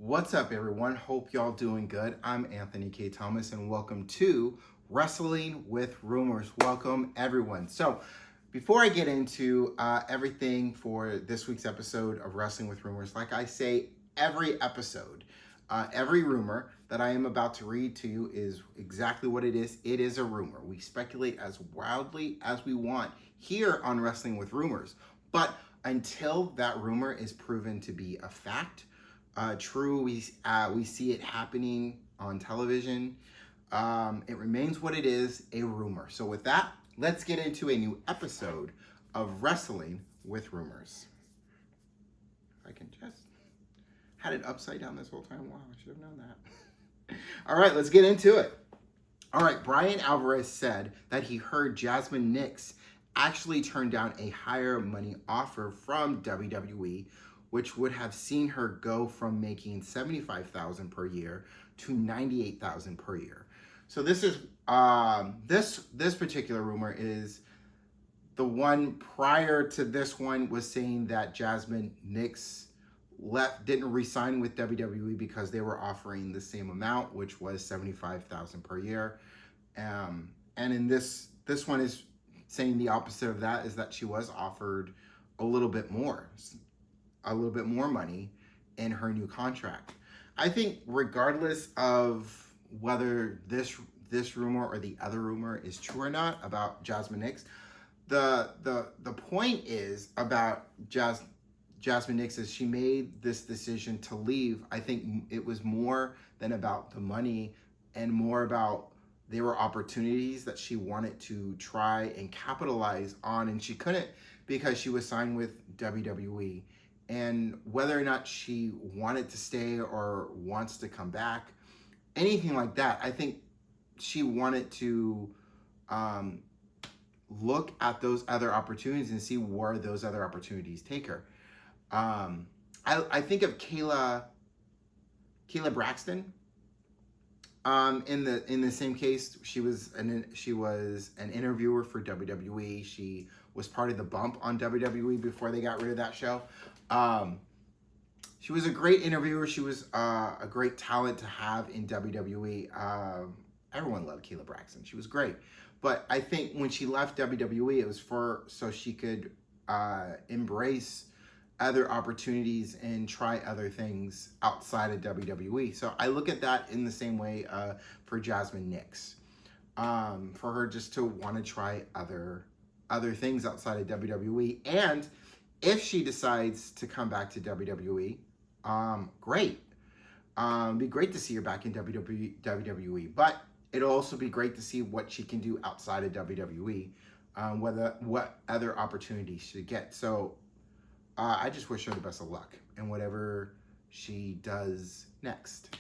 What's up, everyone? Hope y'all doing good. I'm Anthony K. Thomas, and welcome to Wrestling with Rumors. Welcome, everyone. So, before I get into everything for this week's episode of Wrestling with Rumors, like I say every episode, every rumor that I am about to read to you is exactly what it is. It is a rumor. We speculate as wildly as we want here on Wrestling with Rumors. But until that rumor is proven to be a fact, true, we see it happening on television. It remains what it is, a rumor. So with that, let's get into a new episode of Wrestling with Rumors. If I can just had it upside down this whole time. Wow, I should have known that. All right, let's get into it. All right, Brian Alvarez said that he heard Jasmine Nix actually turned down a higher money offer from WWE, which would have seen her go from making $75,000 per year to $98,000 per year. So this is this particular rumor is the one prior to this one was saying that Jasmine Nix didn't re-sign with WWE because they were offering the same amount, which was $75,000 per year. And in this one is saying the opposite of that, is that she was offered a little bit more money in her new contract. I think regardless of whether this rumor or the other rumor is true or not about Jasmine Nix, the point is about Jasmine Nix is she made this decision to leave. I think it was more than about the money and more about there were opportunities that she wanted to try and capitalize on, and she couldn't because she was signed with WWE. And whether or not she wanted to stay or wants to come back, anything like that, I think she wanted to look at those other opportunities and see where those other opportunities take her. I think of Kayla Braxton. In the same case, she was an interviewer for WWE. She was part of the bump on WWE before they got rid of that show. She was a great interviewer. She was a great talent to have in WWE. Everyone loved Kayla Braxton. She was great. But I think when she left WWE, it was so she could embrace other opportunities and try other things outside of WWE. So I look at that in the same way for Jasmine Nix. For her just to want to try other things outside of WWE. And if she decides to come back to WWE, great. Be great to see her back in WWE. But it'll also be great to see what she can do outside of WWE, what other opportunities she get. So I just wish her the best of luck in whatever she does next.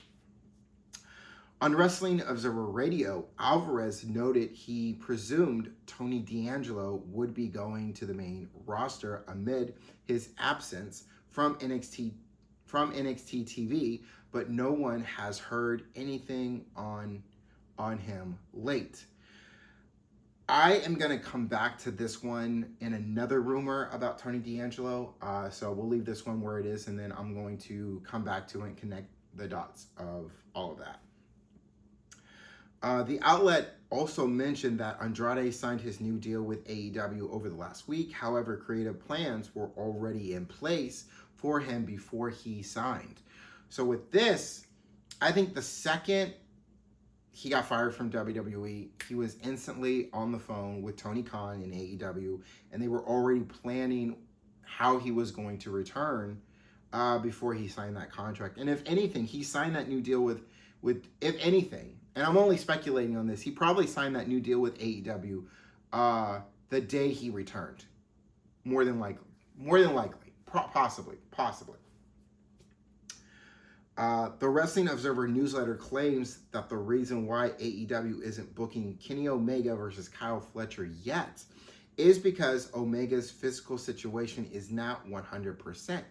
On Wrestling Observer Radio, Alvarez noted he presumed Tony D'Angelo would be going to the main roster amid his absence from NXT TV, but no one has heard anything on him late. I am going to come back to this one in another rumor about Tony D'Angelo, so we'll leave this one where it is, and then I'm going to come back to it and connect the dots of all of that. The outlet also mentioned that Andrade signed his new deal with AEW over the last week. However, creative plans were already in place for him before he signed. So with this, I think the second he got fired from WWE, he was instantly on the phone with Tony Khan in AEW, and they were already planning how he was going to return before he signed that contract. And if anything, he signed that new deal with if anything, and I'm only speculating on this, he probably signed that new deal with AEW the day he returned. More than likely. Possibly. The Wrestling Observer newsletter claims that the reason why AEW isn't booking Kenny Omega versus Kyle Fletcher yet is because Omega's physical situation is not 100%.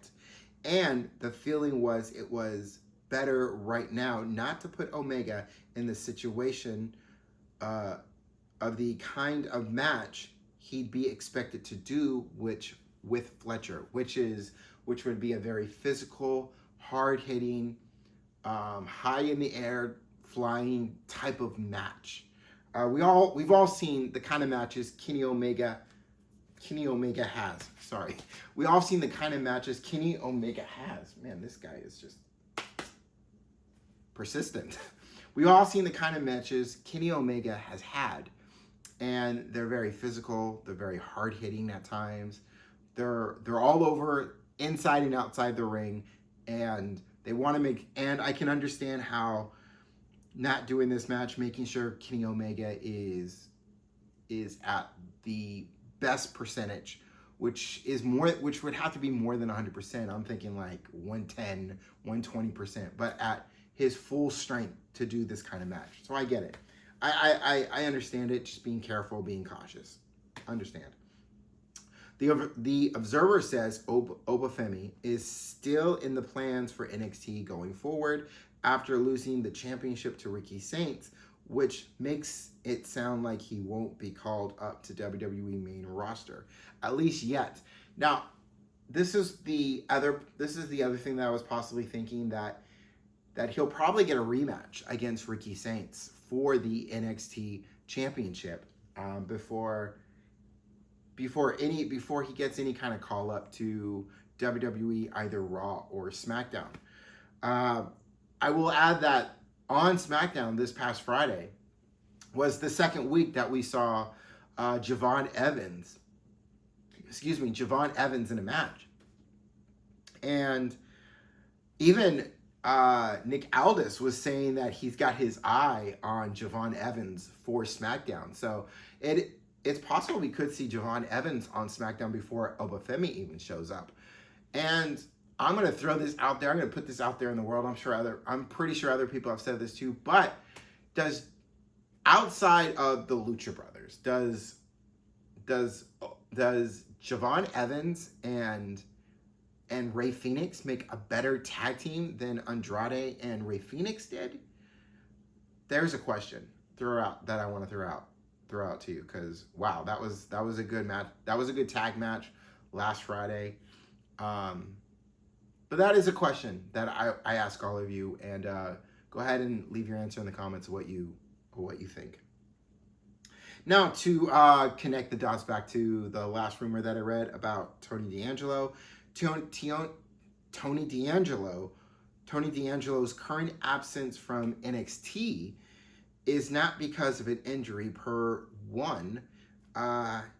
And the feeling was it was better right now not to put Omega in the situation of the kind of match he'd be expected to do with Fletcher, which would be a very physical, hard-hitting, high in the air, flying type of match. We've all seen the kind of matches Kenny Omega has. Sorry, we all seen the kind of matches Kenny Omega has. Man, this guy is just persistent. We all seen the kind of matches Kenny Omega has had, and they're very physical. They're very hard hitting at times. They're all over, inside and outside the ring, and they want to make. And I can understand how not doing this match, making sure Kenny Omega is at the best percentage, which would have to be more than 100%. I'm thinking like 110, 120%, but at his full strength to do this kind of match. So I get it. I understand it. Just being careful, being cautious. Understand. The Observer says Obafemi is still in the plans for NXT going forward after losing the championship to Ricky Saints, which makes it sound like he won't be called up to WWE main roster, at least yet. Now, this is the other thing that I was possibly thinking, that he'll probably get a rematch against Ricky Saints for the NXT championship before he gets any kind of call up to WWE, either Raw or SmackDown. I will add that on SmackDown this past Friday was the second week that we saw Javon Evans in a match. And even Nick Aldis was saying that he's got his eye on Javon Evans for SmackDown. So it's possible we could see Javon Evans on SmackDown before Obafemi even shows up. And I'm going to throw this out there. I'm going to put this out there in the world. I'm pretty sure other people have said this too. But outside of the Lucha Brothers, does Javon Evans and Rey Fenix make a better tag team than Andrade and Rey Fenix did? There's a question that I want to throw out to you, because wow, that was a good match. That was a good tag match last Friday. But that is a question that I ask all of you, and go ahead and leave your answer in the comments of what you think. Now, to connect the dots back to the last rumor that I read about Tony D'Angelo's current absence from NXT is not because of an injury, per one.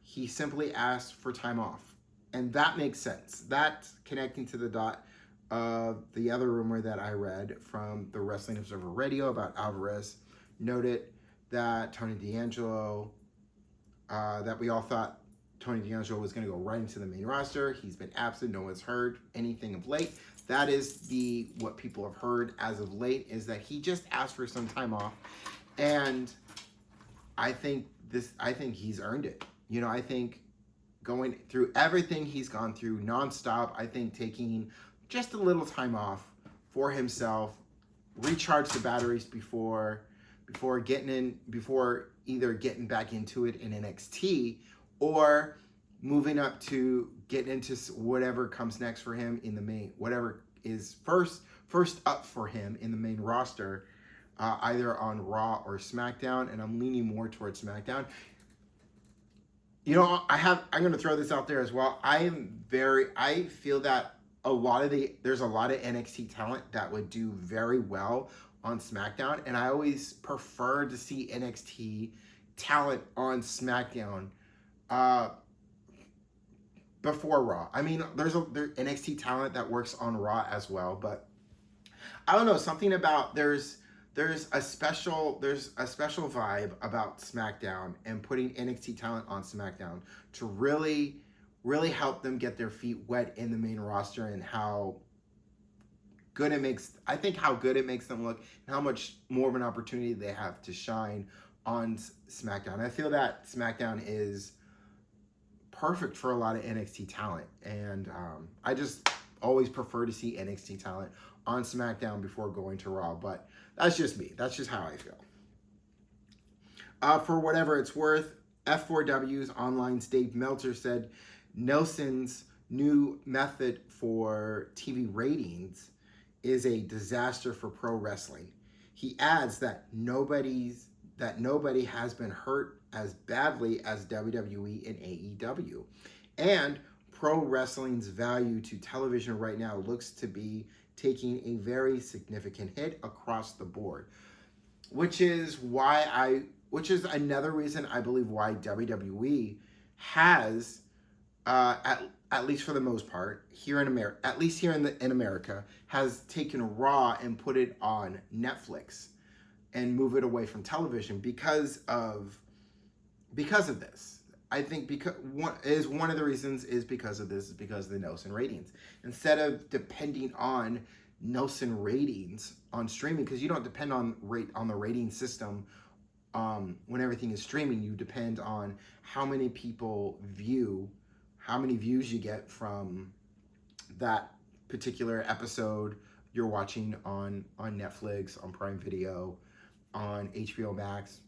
He simply asked for time off. And that makes sense. That's connecting to the dot of the other rumor that I read from the Wrestling Observer Radio about Alvarez. Noted that Tony D'Angelo, that we all thought Tony D'Angelo was going to go right into the main roster. He's been absent. No one's heard anything of late. That is what people have heard as of late, is that he just asked for some time off. And I think he's earned it. I think going through everything he's gone through nonstop, I think taking just a little time off for himself, recharge the batteries before either getting back into it in NXT or moving up to get into whatever comes next for him in the main, whatever is first up for him in the main roster, either on Raw or SmackDown, and I'm leaning more towards SmackDown. I'm going to throw this out there as well. I feel that there's a lot of NXT talent that would do very well on SmackDown, and I always prefer to see NXT talent on SmackDown before Raw. I mean, there's NXT talent that works on Raw as well, but I don't know, something about there's a special vibe about SmackDown, and putting NXT talent on SmackDown to really help them get their feet wet in the main roster, and how good it makes them look, and how much more of an opportunity they have to shine on SmackDown. I feel that SmackDown is perfect for a lot of NXT talent, and I just always prefer to see NXT talent on SmackDown before going to Raw, but that's just me. That's just how I feel. For whatever it's worth, F4W's online's Dave Meltzer said Nelson's new method for TV ratings is a disaster for pro wrestling. He adds that nobody has been hurt as badly as WWE and AEW. And pro wrestling's value to television right now looks to be taking a very significant hit across the board, which is another reason I believe why WWE has, at least for the most part, here in America, at least here in America, has taken Raw and put it on Netflix and move it away from television because of this. I think one of the reasons is because of this, is because of the Nielsen ratings. Instead of depending on Nielsen ratings on streaming, because you don't depend on the rating system when everything is streaming. You depend on how many people view, how many views you get from that particular episode you're watching on Netflix, on Prime Video, on HBO Max,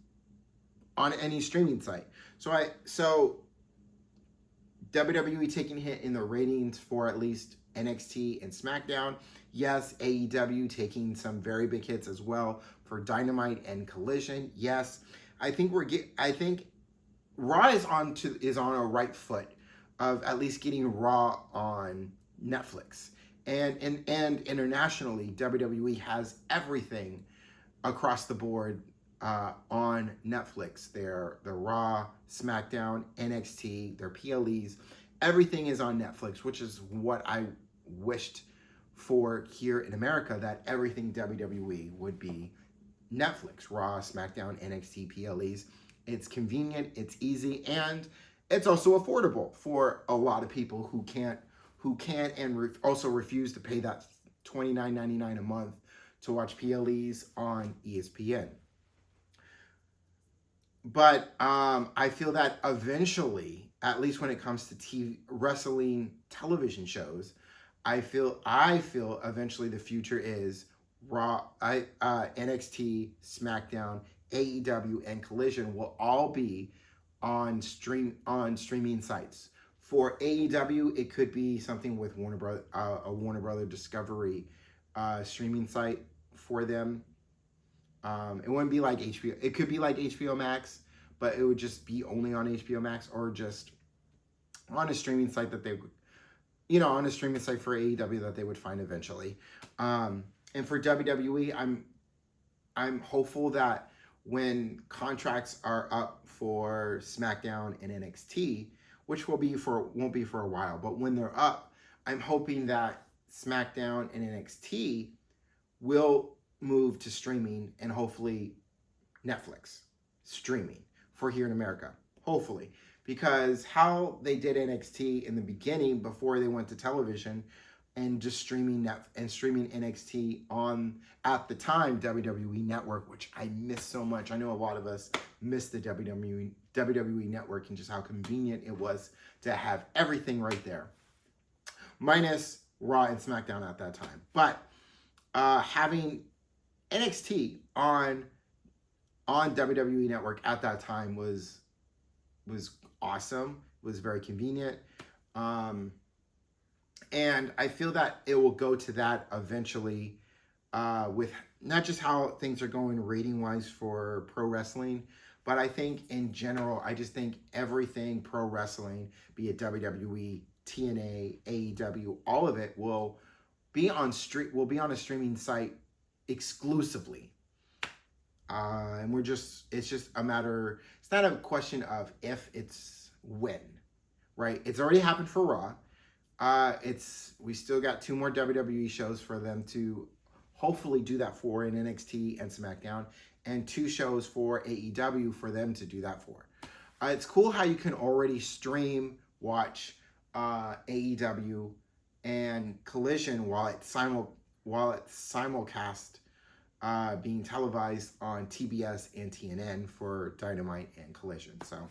on any streaming site. So WWE taking a hit in the ratings for at least NXT and SmackDown. Yes, AEW taking some very big hits as well for Dynamite and Collision. Yes, I think Raw is on a right foot of at least getting Raw on Netflix. And internationally, WWE has everything across the board on Netflix. Their Raw, SmackDown, NXT, their PLEs, everything is on Netflix, which is what I wished for here in America, that everything WWE would be Netflix. Raw, SmackDown, NXT, PLEs. It's convenient, it's easy, and it's also affordable for a lot of people who can't and also refuse to pay that $29.99 a month to watch PLEs on ESPN. But I feel that eventually, at least when it comes to wrestling television shows, I feel eventually the future is Raw, NXT, SmackDown, AEW, and Collision will all be on streaming sites. For AEW, it could be something with a Warner Brother Discovery streaming site for them. It wouldn't be like HBO. It could be like HBO Max, but it would just be only on HBO Max, or just on a streaming site that they would, on a streaming site for AEW that they would find eventually. And for WWE, I'm hopeful that when contracts are up for SmackDown and NXT, which won't be for a while, but when they're up, I'm hoping that SmackDown and NXT will move to streaming, and hopefully Netflix streaming for here in America, hopefully, because how they did NXT in the beginning before they went to television and just streaming NXT on, at the time, WWE Network, which I miss so much. I know a lot of us miss the WWE Network and just how convenient it was to have everything right there, minus Raw and SmackDown at that time. But having NXT on WWE Network at that time was awesome. It was very convenient. And I feel that it will go to that eventually, with not just how things are going rating-wise for pro wrestling, but I think in general, I just think everything pro wrestling, be it WWE, TNA, AEW, all of it will be on a streaming site exclusively. And it's just a matter, it's not a question of if, it's when, right? It's already happened for Raw. We still got 2 more WWE shows for them to hopefully do that for in NXT and SmackDown, and 2 shows for AEW for them to do that for. It's cool how you can already watch AEW and Collision while it's simulcast, being televised on TBS and TNN for Dynamite and Collision. So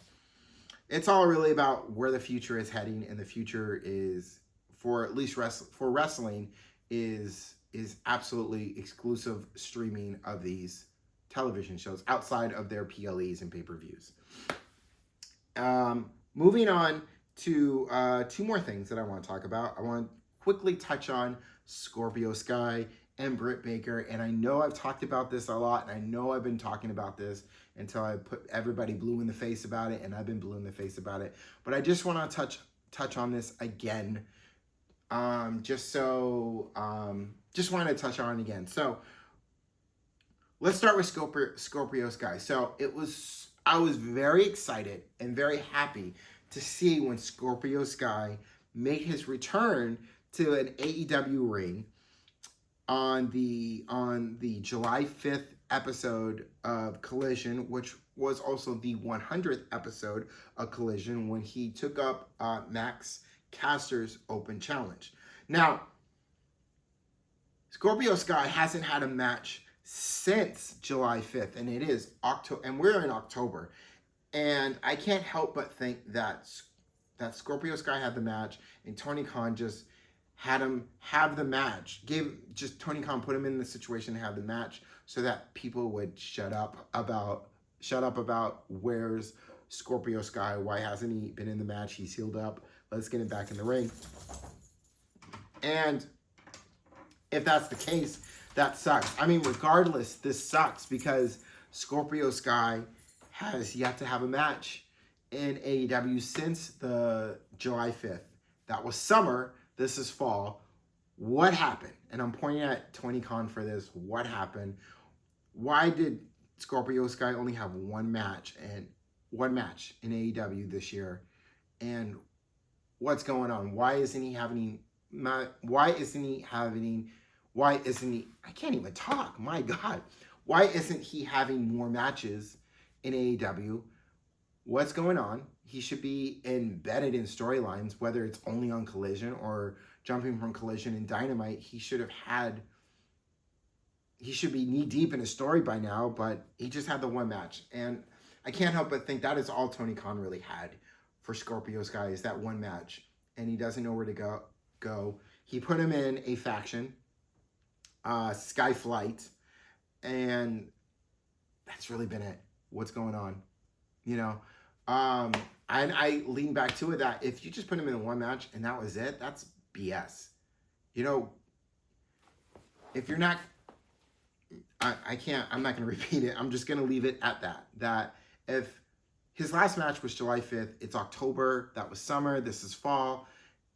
it's all really about where the future is heading, and the future is, for at least for wrestling, is absolutely exclusive streaming of these television shows outside of their PLEs and pay-per-views. Moving on to 2 more things that I want to talk about. I want to quickly touch on Scorpio Sky and Britt Baker. And I know I've talked about this a lot, and I know I've been talking about this until I put everybody blue in the face about it, and I've been blue in the face about it. But I just want to touch on this again, just wanted to touch on it again. So let's start with Scorpio Sky. So I was very excited and very happy to see when Scorpio Sky made his return to an AEW ring on the July 5th episode of Collision, which was also the 100th episode of Collision, when he took up Max Caster's Open Challenge. Now, Scorpio Sky hasn't had a match since July 5th, and it is October, and we're in October, and I can't help but think that Scorpio Sky had the match, and Tony Khan just had him have the match. Tony Khan put him in the situation to have the match so that people would shut up about where's Scorpio Sky, why hasn't he been in the match? He's healed up. Let's get him back in the ring. And if that's the case, that sucks. I mean, regardless, this sucks because Scorpio Sky has yet to have a match in AEW since the July 5th. That was summer. This is fall. What happened? And I'm pointing at Tony Khan for this. What happened? Why did Scorpio Sky only have one match in AEW this year? And what's going on? Why isn't he? I can't even talk. My God. Why isn't he having more matches in AEW? What's going on? He should be embedded in storylines, whether it's only on Collision or jumping from Collision and Dynamite. He should be knee deep in a story by now, but he just had the one match. And I can't help but think that is all Tony Khan really had for Scorpio Sky, is that one match. And he doesn't know where to go. He put him in a faction, Sky Flight, and that's really been it. What's going on? And I lean back to it that if you just put him in one match and that was it, that's BS. If you're not, I'm not going to repeat it. I'm just going to leave it at that. That if his last match was July 5th, it's October, that was summer, this is fall,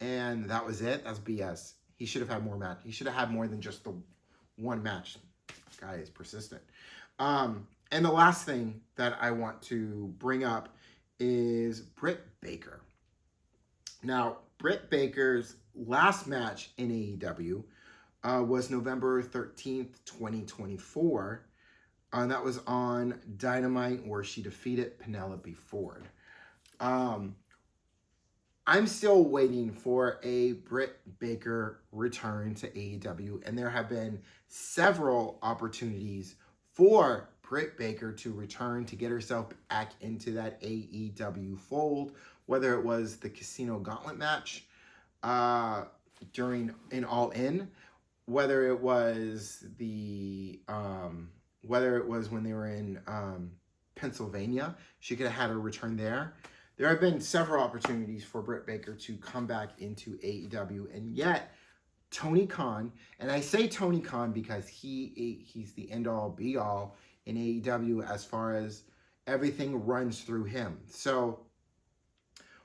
and that was it, that's BS. He should have had more match. He should have had more than just the one match. This guy is persistent. And the last thing that I want to bring up is Britt Baker. Now, Britt Baker's last match in AEW was November 13th, 2024. And that was on Dynamite, where she defeated Penelope Ford. I'm still waiting for a Britt Baker return to AEW, and there have been several opportunities for Britt Baker to return, to get herself back into that AEW fold, whether it was the Casino Gauntlet match in All In, whether it was when they were in Pennsylvania, she could have had her return there. There have been several opportunities for Britt Baker to come back into AEW, and yet Tony Khan, and I say Tony Khan because he's the end-all, be-all in AEW as far as everything runs through him. So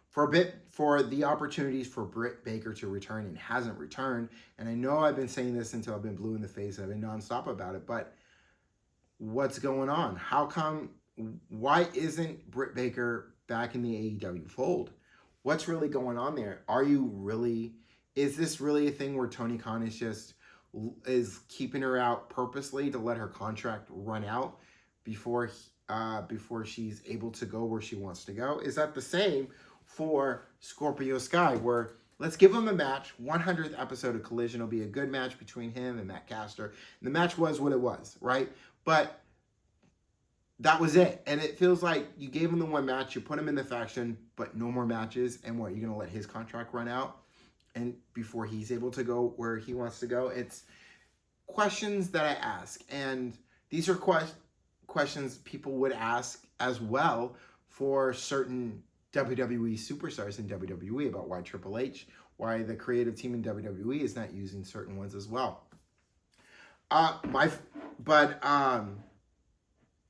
for the opportunities for Britt Baker to return and hasn't returned, and I know I've been saying this until I've been blue in the face, I've been nonstop about it, but what's going on? Why isn't Britt Baker back in the AEW fold? What's really going on there? Is this really a thing where Tony Khan is keeping her out purposely to let her contract run out before she's able to go where she wants to go? Is that the same for Scorpio Sky, where let's give him a match, 100th episode of Collision will be a good match between him and Matt Caster. And the match was what it was, right? But that was it. And it feels like you gave him the one match, you put him in the faction, but no more matches. And what, you're going to let his contract run out and before he's able to go where he wants to go? It's questions that I ask. And these are questions people would ask as well for certain WWE superstars in WWE about why Triple H, why the creative team in WWE is not using certain ones as well.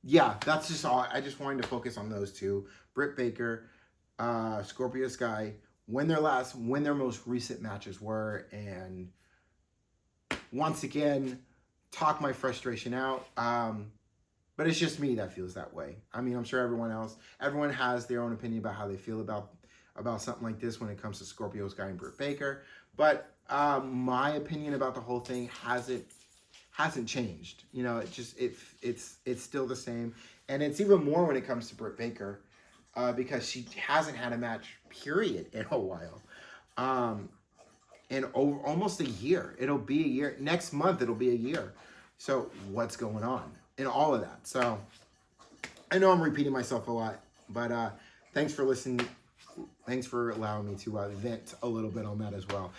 Yeah, that's just all. I just wanted to focus on those two. Britt Baker, Scorpio Sky, when their most recent matches were, and once again, talk my frustration out. But it's just me that feels that way. I mean, I'm sure everyone has their own opinion about how they feel about something like this when it comes to Scorpio Sky and Britt Baker. But my opinion about the whole thing hasn't changed. You know, it's still the same, and it's even more when it comes to Britt Baker, because she hasn't had a match period in a while, in almost a year. It'll be a year next month. It'll be a year. So what's going on in all of that? So I know I'm repeating myself a lot, but thanks for listening. Thanks for allowing me to vent a little bit on that as well.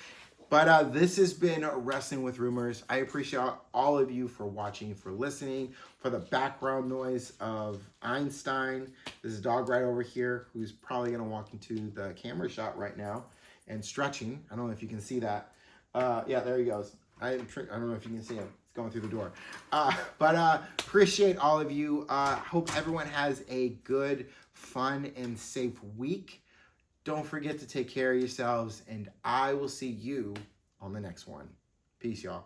But this has been Wrestling with Rumors. I appreciate all of you for watching, for listening, for the background noise of Einstein. This is Dog right over here, who's probably going to walk into the camera shot right now and stretching. I don't know if you can see that. Yeah, there he goes. I don't know if you can see him. It's going through the door. But appreciate all of you. Hope everyone has a good, fun, and safe week. Don't forget to take care of yourselves, and I will see you on the next one. Peace, y'all.